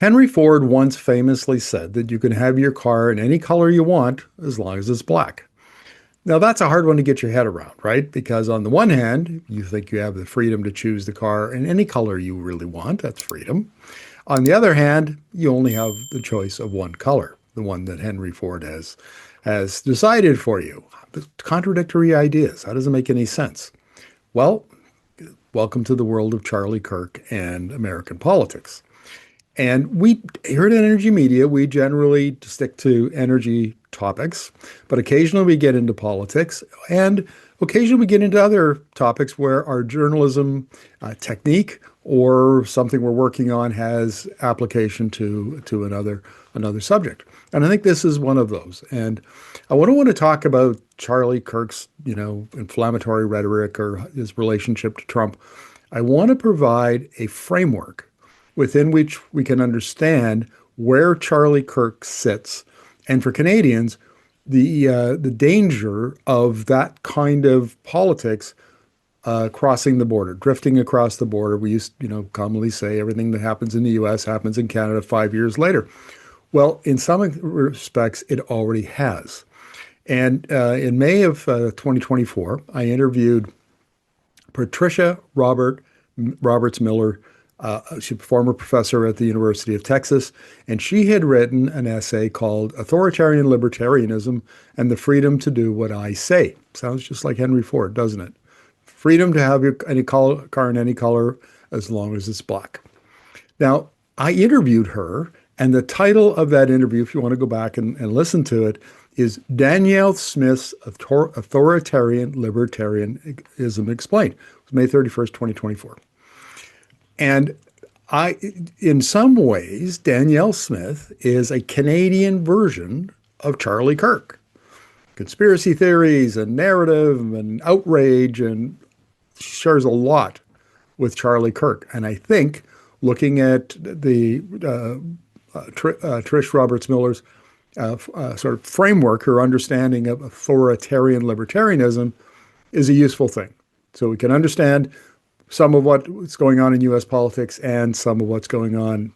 Henry Ford once famously said that you can have your car in any color you want as long as it's black. Now, that's a hard one to get your head around, right? Because on the one hand, you think you have the freedom to choose the car in any color you really want. That's freedom. On the other hand, you only have the choice of one color, the one that Henry Ford has decided for you. Contradictory ideas. How does it make any sense? Well, welcome to the world of Charlie Kirk and American politics. And we here at Energy Media, we generally stick to energy topics, but occasionally we get into politics, and occasionally we get into other topics where our journalism technique or something we're working on has application to another subject. And I think this is one of those. And I don't want to talk about Charlie Kirk's, inflammatory rhetoric or his relationship to Trump. I want to provide a framework within which we can understand where Charlie Kirk sits, and for Canadians, the danger of that kind of politics crossing the border, drifting across the border. We used, commonly say everything that happens in the U.S. happens in Canada 5 years later. Well, in some respects, it already has. And in May of 2024, I interviewed Patricia Roberts Miller. She's a former professor at the University of Texas, and she had written an essay called Authoritarian Libertarianism and the Freedom to Do What I Say. Sounds just like Henry Ford, doesn't it? Freedom to have any car in any color as long as it's black. Now, I interviewed her, and the title of that interview, if you want to go back and listen to it, is Danielle Smith's Authoritarian Libertarianism Explained. It was May 31st, 2024. And in some ways, Danielle Smith is a Canadian version of Charlie Kirk. Conspiracy theories and narrative and outrage, and shares a lot with Charlie Kirk. And I think looking at the Trish Roberts Miller's sort of framework, her understanding of authoritarian libertarianism is a useful thing. So we can understand some of what's going on in U.S. politics and some of what's going on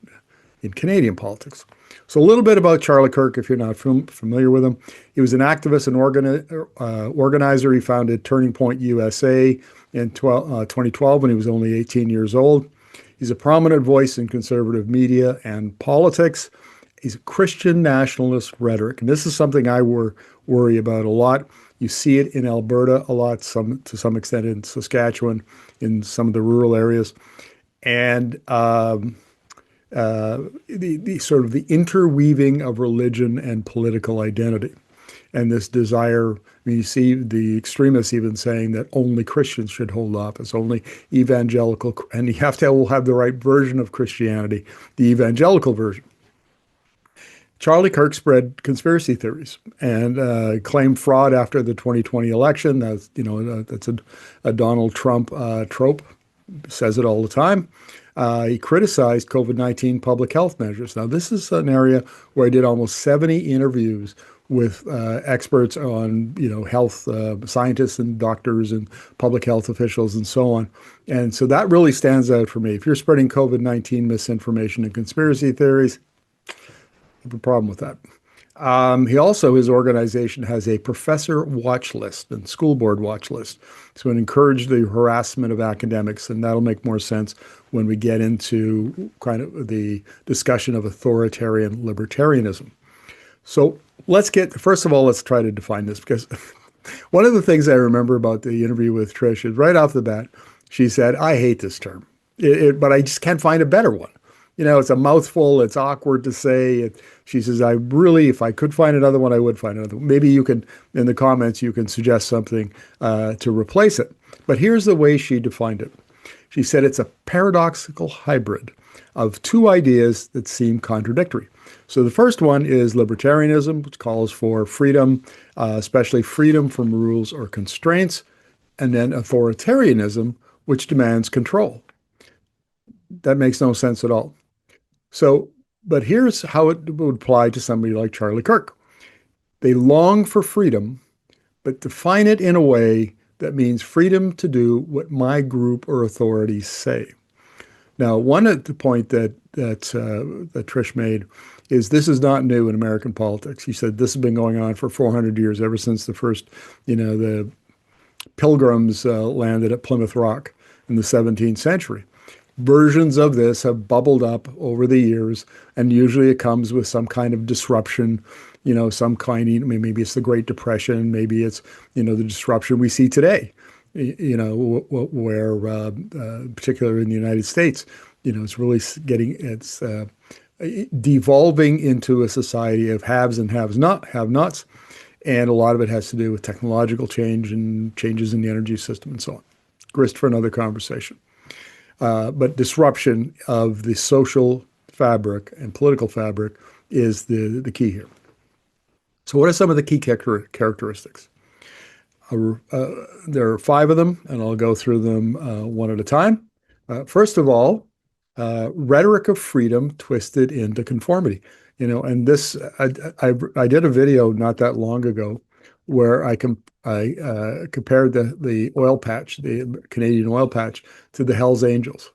in Canadian politics. So a little bit about Charlie Kirk, if you're not familiar with him. He was an activist and organizer. He founded Turning Point USA in 2012 when he was only 18 years old. He's a prominent voice in conservative media and politics. He's a Christian nationalist rhetoric, and this is something I worry about a lot. You see it in Alberta a lot, to some extent in Saskatchewan, in some of the rural areas, and the sort of the interweaving of religion and political identity, and this desire. I mean, you see the extremists even saying that only Christians should hold office, only evangelical, and you have to have the right version of Christianity, the evangelical version. Charlie Kirk spread conspiracy theories and claimed fraud after the 2020 election. That's a Donald Trump trope. Says it all the time. He criticized COVID-19 public health measures. Now, this is an area where I did almost 70 interviews with experts on, health scientists and doctors and public health officials and so on. And so that really stands out for me. If you're spreading COVID-19 misinformation and conspiracy theories, have a problem with that. His organization has a professor watch list and school board watch list to encourage the harassment of academics, and that'll make more sense when we get into kind of the discussion of authoritarian libertarianism. So first of all, let's try to define this, because one of the things I remember about the interview with Trish is right off the bat, she said, I hate this term, but I just can't find a better one. It's a mouthful. It's awkward to say. She says, if I could find another one, I would find another one. Maybe you can, in the comments, you can suggest something to replace it. But here's the way she defined it. She said it's a paradoxical hybrid of two ideas that seem contradictory. So the first one is libertarianism, which calls for freedom, especially freedom from rules or constraints, and then authoritarianism, which demands control. That makes no sense at all. So, but here's how it would apply to somebody like Charlie Kirk. They long for freedom, but define it in a way that means freedom to do what my group or authorities say. Now, one point that that Trish made is this is not new in American politics. He said this has been going on for 400 years, ever since the first, the Pilgrims landed at Plymouth Rock in the 17th century. Versions of this have bubbled up over the years, and usually it comes with some kind of disruption, some kind of, maybe it's the Great Depression, maybe it's, the disruption we see today, where, particularly in the United States, it's really it's devolving into a society of haves and have-nots. And a lot of it has to do with technological change and changes in the energy system and so on. Grist for another conversation. But disruption of the social fabric and political fabric is the key here. So what are some of the key characteristics? There are 5 of them, and I'll go through them one at a time. First of all, rhetoric of freedom twisted into conformity. And this, I did a video not that long ago where I compared the oil patch, the Canadian oil patch, to the Hells Angels.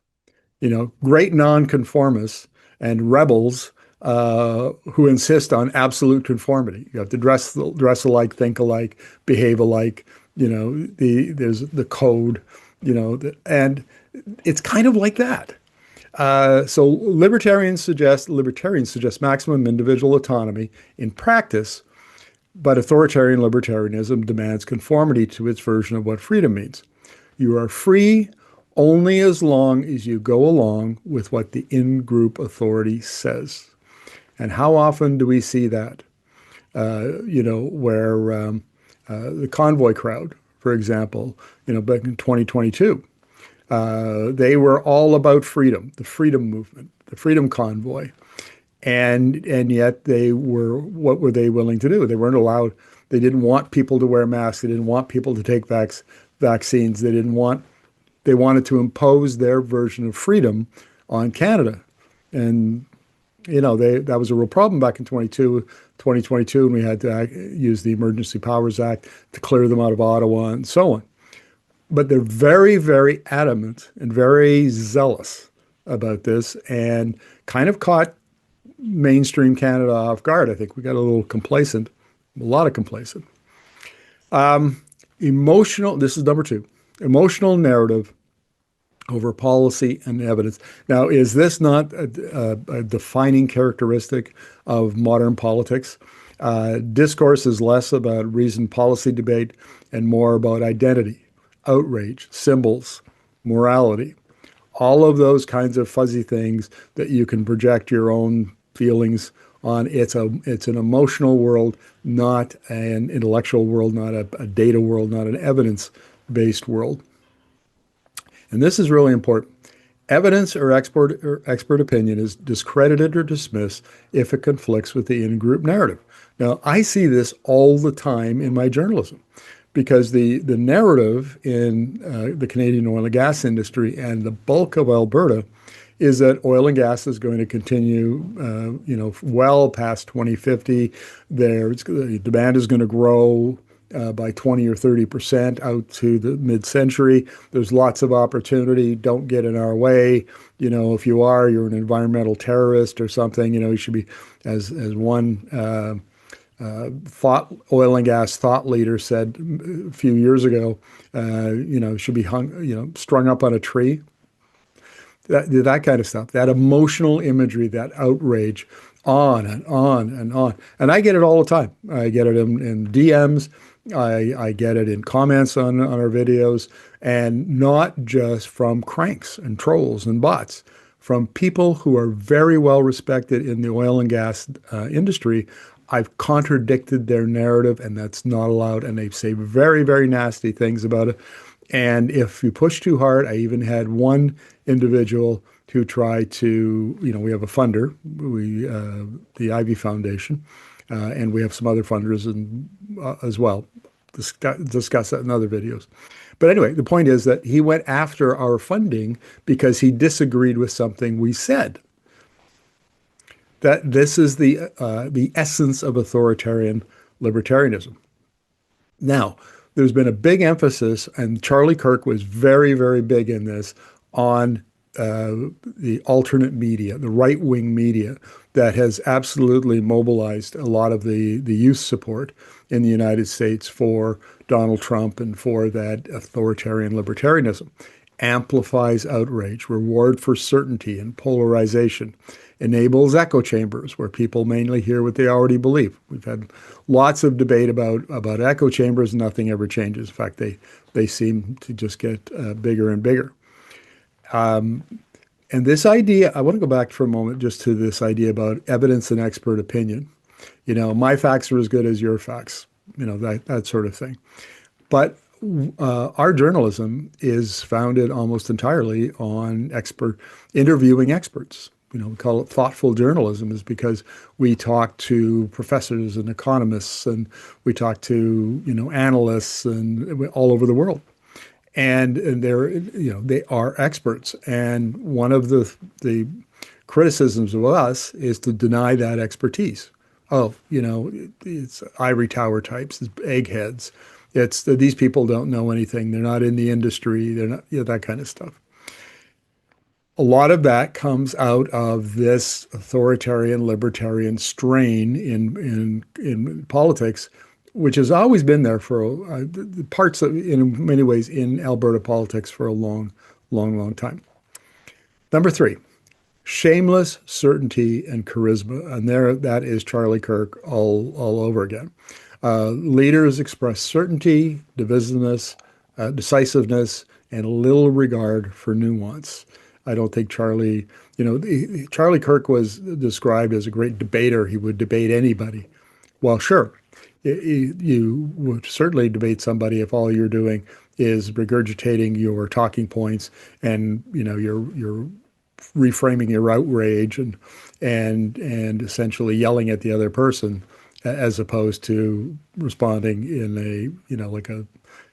Great nonconformists and rebels who insist on absolute conformity. You have to dress alike, think alike, behave alike. There's the code. And it's kind of like that. So libertarians suggest maximum individual autonomy in practice, but authoritarian libertarianism demands conformity to its version of what freedom means. You are free only as long as you go along with what the in-group authority says. And how often do we see that? Where the convoy crowd, for example, back in 2022, they were all about freedom, the freedom movement, the freedom convoy. And yet what were they willing to do? They weren't allowed, they didn't want people to wear masks. They didn't want people to take vaccines. They wanted to impose their version of freedom on Canada. And, that was a real problem back in 2022, and we had to use the Emergency Powers Act to clear them out of Ottawa and so on. But they're very, very adamant and very zealous about this, and kind of caught mainstream Canada off guard. I think we got a little complacent, a lot of complacent. This is number 2, emotional narrative over policy and evidence. Now, is this not a defining characteristic of modern politics? Discourse is less about reasoned policy debate and more about identity, outrage, symbols, morality, all of those kinds of fuzzy things that you can project your own feelings on. It's an emotional world, not an intellectual world, not a data world, not an evidence-based world. And this is really important. Evidence or expert opinion is discredited or dismissed if it conflicts with the in-group narrative. Now, I see this all the time in my journalism, because the narrative in the Canadian oil and gas industry and the bulk of Alberta is that oil and gas is going to continue, well past 2050. The demand is going to grow by 20 or 30% out to the mid-century. There's lots of opportunity. Don't get in our way. If you are, you're an environmental terrorist or something. You should be, as one oil and gas thought leader said a few years ago, should be hung, strung up on a tree. That kind of stuff, that emotional imagery, that outrage, on and on and on. And I get it all the time. I get it in DMs. I get it in comments on our videos, and not just from cranks and trolls and bots, from people who are very well respected in the oil and gas industry. I've contradicted their narrative, and that's not allowed. And they say very, very nasty things about it. And if you push too hard, I even had one individual who tried to, we have a funder, the Ivy Foundation, and we have some other funders as well. Discuss that in other videos. But anyway, the point is that he went after our funding because he disagreed with something we said. That this is the essence of authoritarian libertarianism. Now, there's been a big emphasis, and Charlie Kirk was very, very big in this, on the alternate media, the right-wing media that has absolutely mobilized a lot of the youth support in the United States for Donald Trump and for that authoritarian libertarianism, amplifies outrage, reward for certainty and polarization, enables echo chambers where people mainly hear what they already believe. We've had lots of debate about echo chambers. Nothing ever changes. In fact, they seem to just get bigger and bigger. And this idea, I want to go back for a moment just to this idea about evidence and expert opinion. My facts are as good as your facts, that sort of thing. But our journalism is founded almost entirely on interviewing experts. We call it thoughtful journalism, is because we talk to professors and economists, and we talk to analysts and all over the world. And they are experts. And one of the criticisms of us is to deny that expertise. Oh, it's ivory tower types, it's eggheads. It's these people don't know anything. They're not in the industry. They're not, that kind of stuff. A lot of that comes out of this authoritarian libertarian strain in politics, which has always been there for parts of, in many ways, in Alberta politics for a long, long, long time. Number 3, shameless certainty and charisma. And that is Charlie Kirk all over again. Leaders express certainty, divisiveness, decisiveness, and little regard for nuance. I don't think Charlie Kirk was described as a great debater. He would debate anybody. Well, sure. You would certainly debate somebody if all you're doing is regurgitating your talking points and you're reframing your outrage and essentially yelling at the other person, as opposed to responding in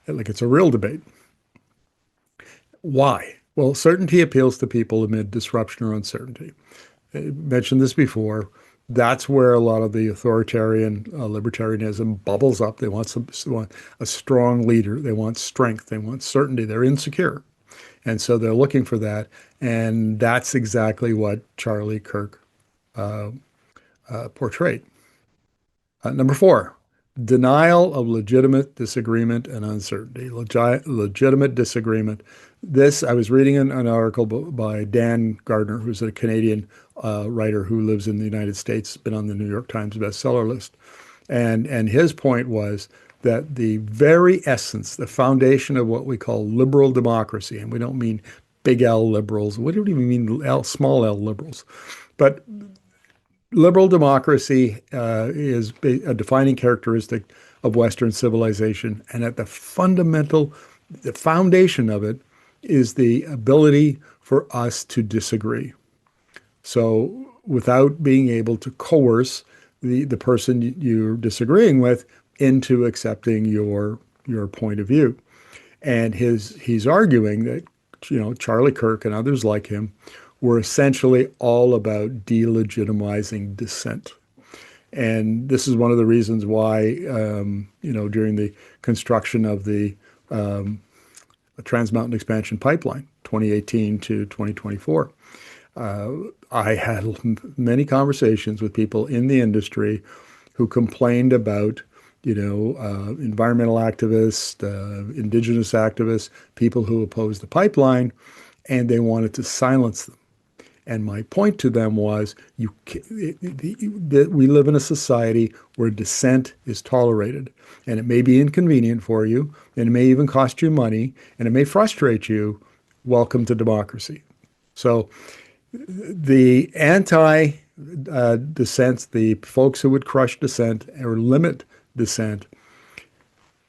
like it's a real debate. Why? Well, certainty appeals to people amid disruption or uncertainty. I mentioned this before. That's where a lot of the authoritarian libertarianism bubbles up. They want a strong leader. They want strength. They want certainty. They're insecure. And so they're looking for that. And that's exactly what Charlie Kirk portrayed. Number 4, denial of legitimate disagreement and uncertainty. Legitimate disagreement. I was reading an article by Dan Gardner, who's a Canadian writer who lives in the United States, been on the New York Times bestseller list. And his point was that the very essence, the foundation of what we call liberal democracy, and we don't mean big L liberals, we don't even mean small L liberals, but liberal democracy is a defining characteristic of Western civilization. And at the foundation of it is the ability for us to disagree. So without being able to coerce the person you're disagreeing with into accepting your point of view. And he's arguing that, Charlie Kirk and others like him were essentially all about delegitimizing dissent. And this is one of the reasons why, during the construction of the Trans Mountain Expansion Pipeline, 2018 to 2024, I had many conversations with people in the industry who complained about, environmental activists, indigenous activists, people who opposed the pipeline, and they wanted to silence them. And my point to them was, that we live in a society where dissent is tolerated, and it may be inconvenient for you, and it may even cost you money, and it may frustrate you. Welcome to democracy. So the anti-dissent, the folks who would crush dissent or limit dissent,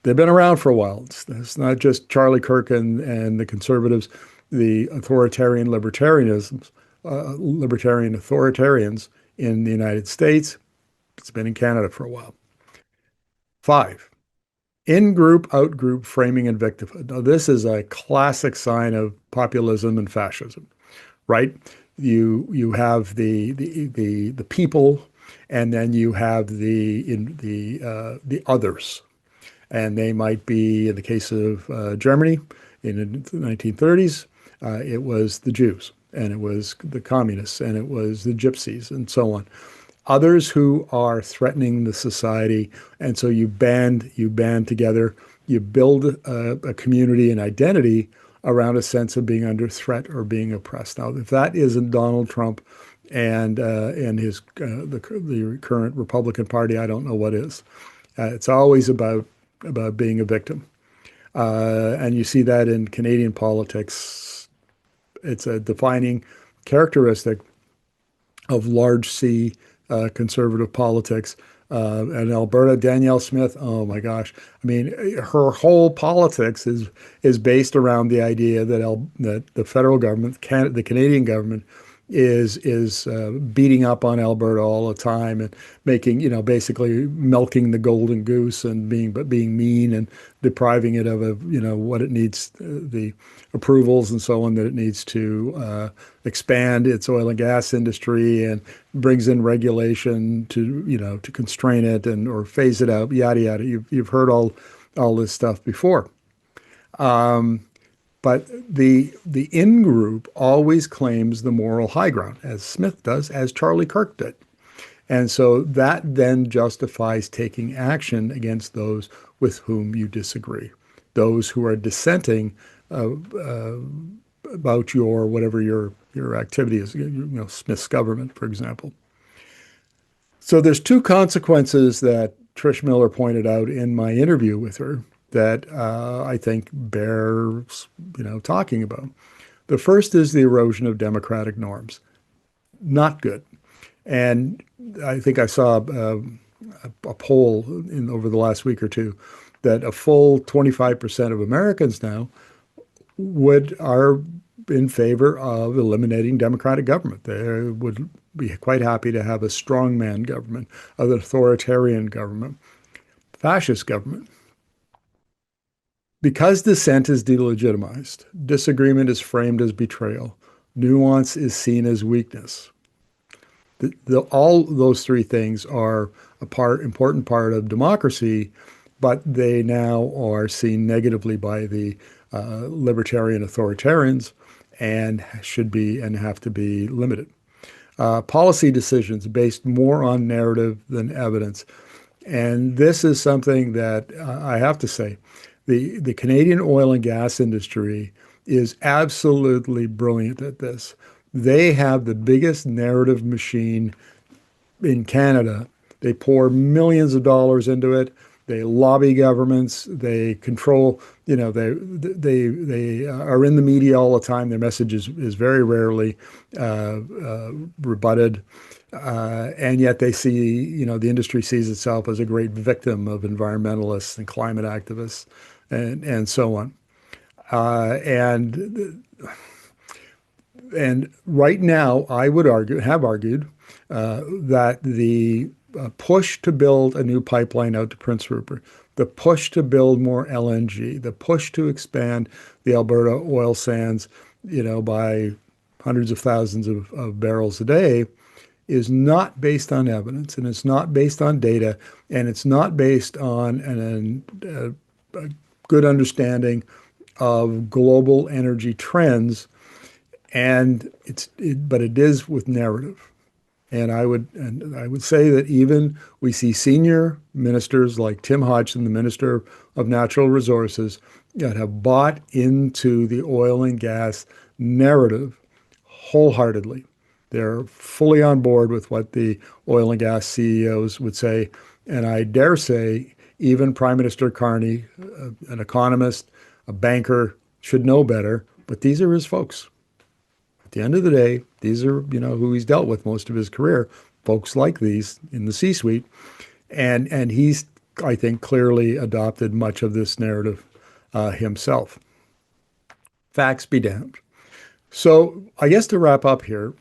they've been around for a while. It's not just Charlie Kirk and the conservatives, the authoritarian libertarianism. Libertarian authoritarians in the United States. It's been in Canada for a while. 5, in-group, out-group framing and victimhood. Now, this is a classic sign of populism and fascism, right? You have the people, and then you have the others, and they might be, in the case of Germany in the 1930s, it was the Jews. and it was the communists, and it was the gypsies, and so on. Others who are threatening the society, and so you band together, you build a community and identity around a sense of being under threat or being oppressed. Now, if that isn't Donald Trump and his the current Republican Party, I don't know what is. It's always about being a victim, and you see that in Canadian politics. It's a defining characteristic of large C conservative politics. And Alberta, Danielle Smith, oh my gosh. I mean, her whole politics is based around the idea that the federal government, the Canadian government, is beating up on Alberta all the time and making, basically milking the golden goose and being mean and depriving it of what it needs, the approvals and so on that it needs to expand its oil and gas industry, and brings in regulation to constrain it or phase it out, yada yada. You've heard all this stuff before. But the in-group always claims the moral high ground, as Smith does, as Charlie Kirk did. And so that then justifies taking action against those with whom you disagree, those who are dissenting about whatever your activity is, Smith's government, for example. So there's two consequences that Trish Miller pointed out in my interview with her that I think bears, talking about. The first is the erosion of democratic norms. Not good. And I think I saw a poll over the last week or two that a full 25% of Americans now are in favor of eliminating democratic government. They would be quite happy to have a strongman government, an authoritarian government, fascist government. Because dissent is delegitimized, disagreement is framed as betrayal, nuance is seen as weakness. All those three things are important part of democracy, but they now are seen negatively by the libertarian authoritarians and should be and have to be limited. Policy decisions based more on narrative than evidence. And this is something that I have to say, the Canadian oil and gas industry is absolutely brilliant at this. They have the biggest narrative machine in Canada. They pour millions of dollars into it. They lobby governments. They control, they are in the media all the time. Their message is very rarely rebutted. And yet they see, the industry sees itself as a great victim of environmentalists and climate activists and so on. And right now, I would have argued that the push to build a new pipeline out to Prince Rupert, the push to build more LNG, the push to expand the Alberta oil sands, by hundreds of thousands of barrels a day, is not based on evidence, and it's not based on data, and it's not based on a good understanding of global energy trends, but it is with narrative. And I would say that even we see senior ministers like Tim Hodgson, the Minister of Natural Resources, that have bought into the oil and gas narrative wholeheartedly. They're fully on board with what the oil and gas CEOs would say. And I dare say even Prime Minister Carney, an economist, a banker, should know better. But these are his folks. At the end of the day, these are, who he's dealt with most of his career, folks like these in the C-suite. And he's, I think, clearly adopted much of this narrative himself. Facts be damned. So I guess to wrap up here,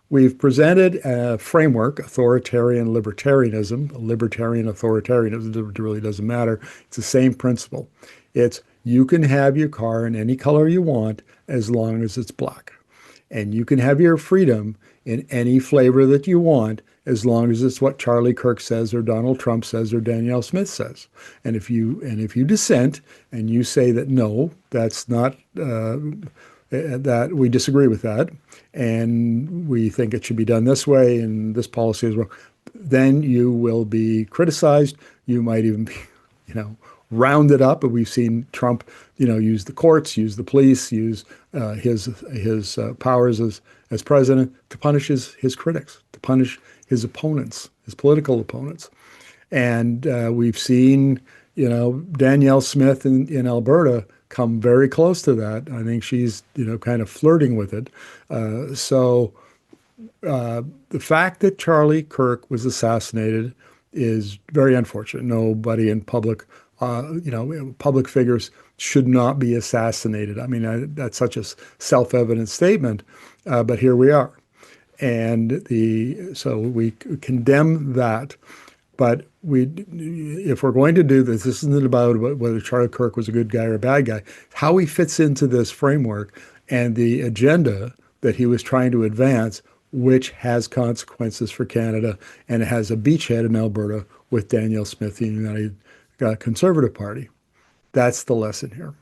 we've presented a framework, authoritarian libertarianism, libertarian authoritarianism, it really doesn't matter. It's the same principle. It's you can have your car in any color you want as long as it's black. And you can have your freedom in any flavor that you want as long as it's what Charlie Kirk says or Donald Trump says or Danielle Smith says. And if you dissent and you say that no, that's not that we disagree with that, and we think it should be done this way, and this policy is wrong, then you will be criticized. You might even be, rounded up. But we've seen Trump, use the courts, use the police, use his powers as president to punish his critics, to punish his opponents, his political opponents. And we've seen, Danielle Smith in Alberta come very close to that. I think she's, kind of flirting with it. So the fact that Charlie Kirk was assassinated is very unfortunate. Nobody in public, public figures should not be assassinated. I mean, that's such a self-evident statement, but here we are. And so we condemn that. But if we're going to do this isn't about whether Charlie Kirk was a good guy or a bad guy. How he fits into this framework and the agenda that he was trying to advance, which has consequences for Canada, and it has a beachhead in Alberta with Danielle Smith in the United Conservative Party. That's the lesson here.